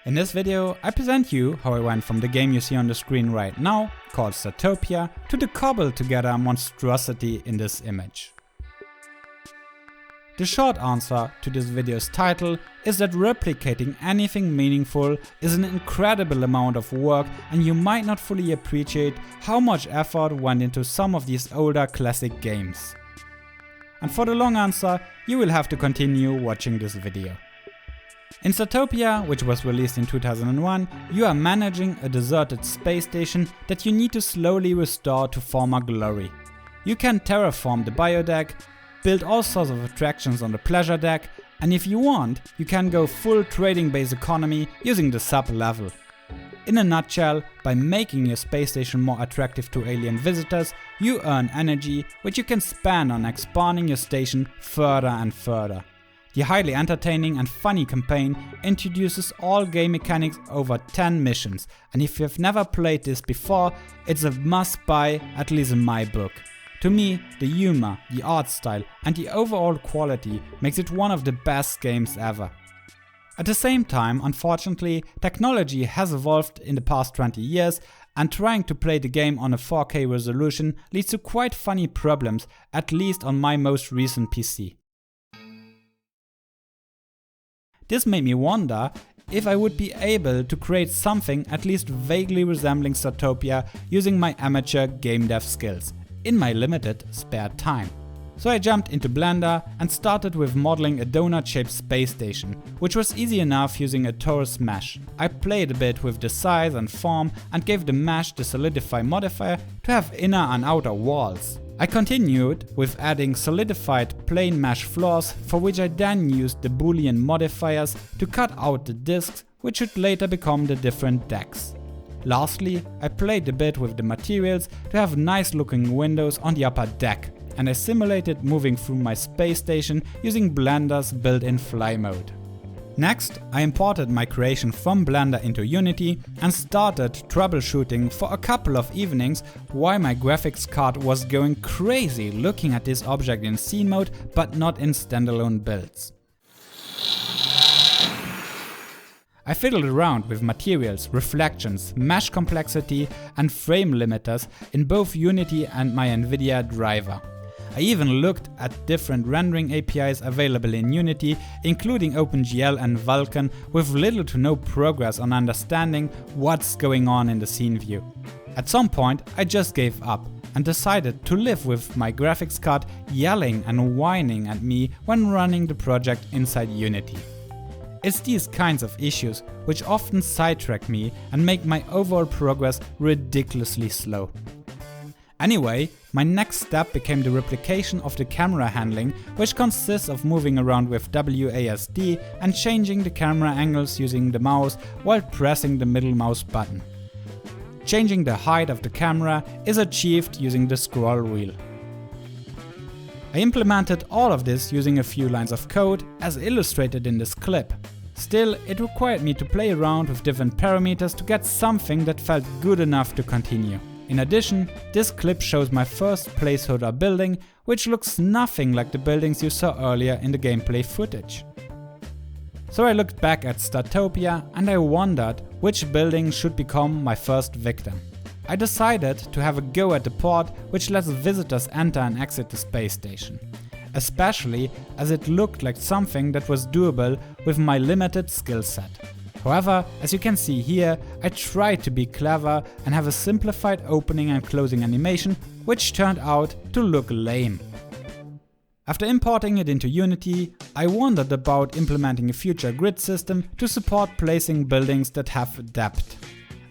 In this video, I present you how I went from the game you see on the screen right now, called Startopia, to the cobbled together monstrosity in this image. The short answer to this video's title is that replicating anything meaningful is an incredible amount of work, and you might not fully appreciate how much effort went into some of these older classic games. And for the long answer, you will have to continue watching this video. In Startopia, which was released in 2001, you are managing a deserted space station that you need to slowly restore to former glory. You can terraform the biodeck, build all sorts of attractions on the pleasure deck, and if you want, you can go full trading base economy using the sub-level. In a nutshell, by making your space station more attractive to alien visitors, you earn energy which you can spend on expanding your station further and further. The highly entertaining and funny campaign introduces all game mechanics over 10 missions, and if you've never played this before, it's a must-buy, at least in my book. To me, the humor, the art style and the overall quality makes it one of the best games ever. At the same time, unfortunately, technology has evolved in the past 20 years, and trying to play the game on a 4K resolution leads to quite funny problems, at least on my most recent PC. This made me wonder if I would be able to create something at least vaguely resembling Startopia using my amateur game dev skills, in my limited spare time. So I jumped into Blender and started with modeling a donut-shaped space station, which was easy enough using a torus mesh. I played a bit with the size and form and gave the mesh the solidify modifier to have inner and outer walls. I continued with adding solidified plain mesh floors, for which I then used the boolean modifiers to cut out the disks, which should later become the different decks. Lastly, I played a bit with the materials to have nice looking windows on the upper deck, and I simulated moving through my space station using Blender's built-in fly mode. Next, I imported my creation from Blender into Unity and started troubleshooting for a couple of evenings while my graphics card was going crazy looking at this object in scene mode but not in standalone builds. I fiddled around with materials, reflections, mesh complexity and frame limiters in both Unity and my NVIDIA driver. I even looked at different rendering APIs available in Unity, including OpenGL and Vulkan, with little to no progress on understanding what's going on in the scene view. At some point I just gave up and decided to live with my graphics card yelling and whining at me when running the project inside Unity. It's these kinds of issues which often sidetrack me and make my overall progress ridiculously slow. Anyway, my next step became the replication of the camera handling, which consists of moving around with WASD and changing the camera angles using the mouse while pressing the middle mouse button. Changing the height of the camera is achieved using the scroll wheel. I implemented all of this using a few lines of code as illustrated in this clip. Still, it required me to play around with different parameters to get something that felt good enough to continue. In addition, this clip shows my first placeholder building, which looks nothing like the buildings you saw earlier in the gameplay footage. So I looked back at Startopia and I wondered which building should become my first victim. I decided to have a go at the port which lets visitors enter and exit the space station, especially as it looked like something that was doable with my limited skill set. However, as you can see here, I tried to be clever and have a simplified opening and closing animation, which turned out to look lame. After importing it into Unity, I wondered about implementing a future grid system to support placing buildings that have depth.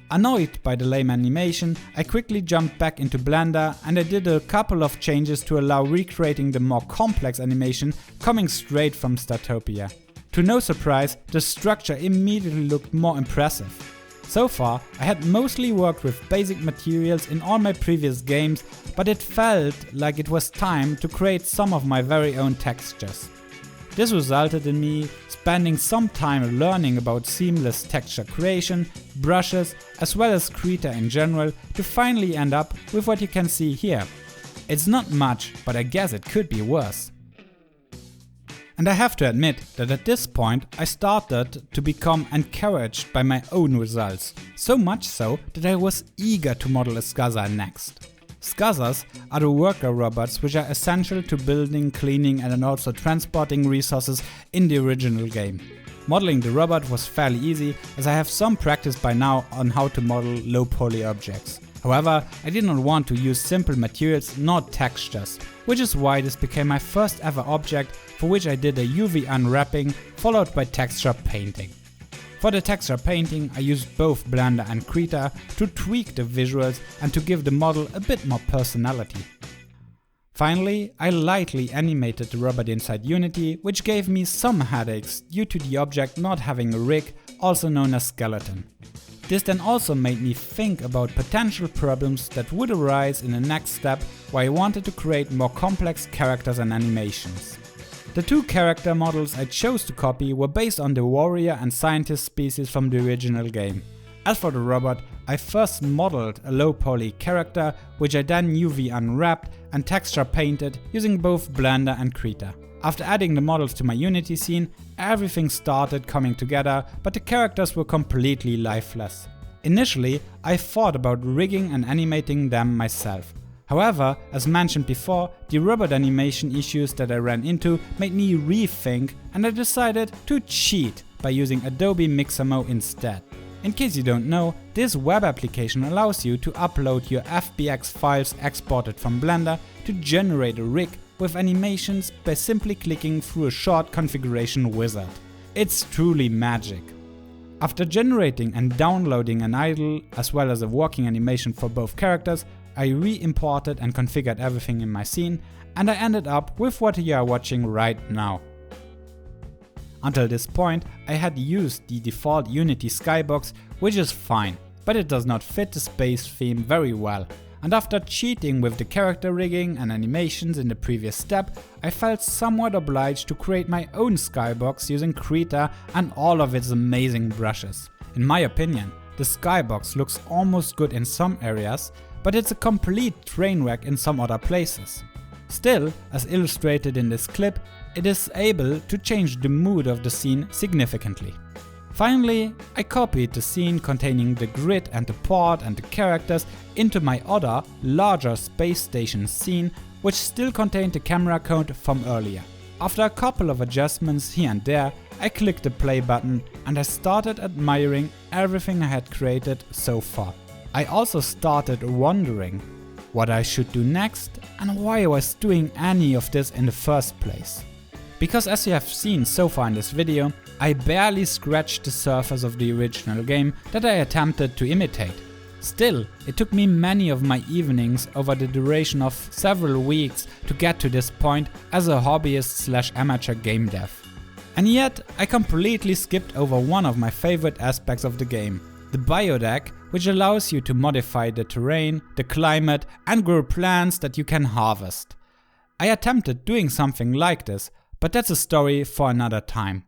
Annoyed by the lame animation, I quickly jumped back into Blender and I did a couple of changes to allow recreating the more complex animation coming straight from Startopia. To no surprise, the structure immediately looked more impressive. So far, I had mostly worked with basic materials in all my previous games, but it felt like it was time to create some of my very own textures. This resulted in me spending some time learning about seamless texture creation, brushes, as well as Krita in general, to finally end up with what you can see here. It's not much, but I guess it could be worse. And I have to admit that at this point I started to become encouraged by my own results, so much so that I was eager to model a Scuzzer next. Scuzzers are the worker robots which are essential to building, cleaning and also transporting resources in the original game. Modeling the robot was fairly easy, as I have some practice by now on how to model low poly objects. However, I did not want to use simple materials nor textures, which is why this became my first ever object, for which I did a UV unwrapping followed by texture painting. For the texture painting I used both Blender and Krita to tweak the visuals and to give the model a bit more personality. Finally, I lightly animated the robot inside Unity, which gave me some headaches due to the object not having a rig, also known as skeleton. This then also made me think about potential problems that would arise in the next step, where I wanted to create more complex characters and animations. The two character models I chose to copy were based on the warrior and scientist species from the original game. As for the robot, I first modeled a low poly character, which I then UV unwrapped and texture painted using both Blender and Krita. After adding the models to my Unity scene, everything started coming together, but the characters were completely lifeless. Initially, I thought about rigging and animating them myself. However, as mentioned before, the robot animation issues that I ran into made me rethink, and I decided to cheat by using Adobe Mixamo instead. In case you don't know, this web application allows you to upload your FBX files exported from Blender to generate a rig with animations by simply clicking through a short configuration wizard. It's truly magic. After generating and downloading an idle as well as a walking animation for both characters, I re-imported and configured everything in my scene, and I ended up with what you are watching right now. Until this point, I had used the default Unity skybox, which is fine, but it does not fit the space theme very well. And after cheating with the character rigging and animations in the previous step, I felt somewhat obliged to create my own skybox using Krita and all of its amazing brushes. In my opinion, the skybox looks almost good in some areas, but it's a complete train wreck in some other places. Still, as illustrated in this clip, it is able to change the mood of the scene significantly. Finally, I copied the scene containing the grid and the port and the characters into my other, larger space station scene, which still contained the camera count from earlier. After a couple of adjustments here and there, I clicked the play button and I started admiring everything I had created so far. I also started wondering what I should do next and why I was doing any of this in the first place. Because as you have seen so far in this video, I barely scratched the surface of the original game that I attempted to imitate. Still, it took me many of my evenings over the duration of several weeks to get to this point as a hobbyist/amateur game dev. And yet, I completely skipped over one of my favorite aspects of the game, the biodeck, which allows you to modify the terrain, the climate and grow plants that you can harvest. I attempted doing something like this, but that's a story for another time.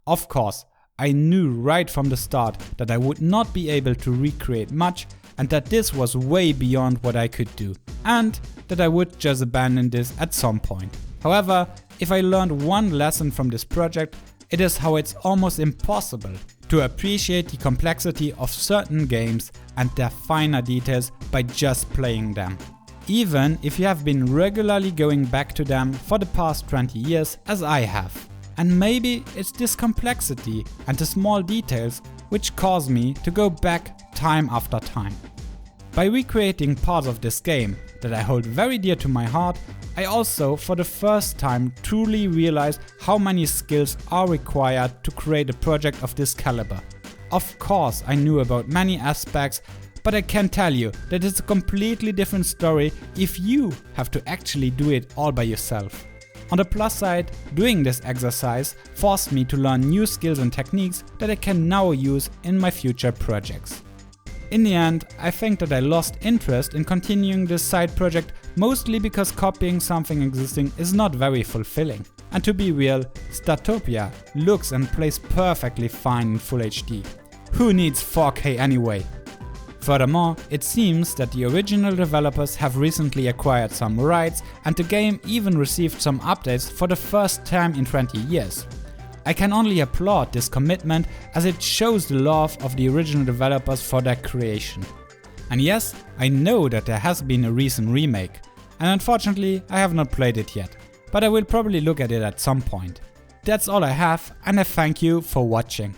Of course, I knew right from the start that I would not be able to recreate much and that this was way beyond what I could do, and that I would just abandon this at some point. However, if I learned one lesson from this project, it is how it's almost impossible to appreciate the complexity of certain games and their finer details by just playing them. Even if you have been regularly going back to them for the past 20 years as I have. And maybe it's this complexity and the small details which cause me to go back time after time. By recreating parts of this game that I hold very dear to my heart, I also for the first time truly realized how many skills are required to create a project of this caliber. Of course I knew about many aspects, but I can tell you that it's a completely different story if you have to actually do it all by yourself. On the plus side, doing this exercise forced me to learn new skills and techniques that I can now use in my future projects. In the end, I think that I lost interest in continuing this side project mostly because copying something existing is not very fulfilling. And to be real, Startopia looks and plays perfectly fine in Full HD. Who needs 4K anyway? Furthermore, it seems that the original developers have recently acquired some rights and the game even received some updates for the first time in 20 years. I can only applaud this commitment as it shows the love of the original developers for their creation. And yes, I know that there has been a recent remake, and unfortunately I have not played it yet, but I will probably look at it at some point. That's all I have, and I thank you for watching.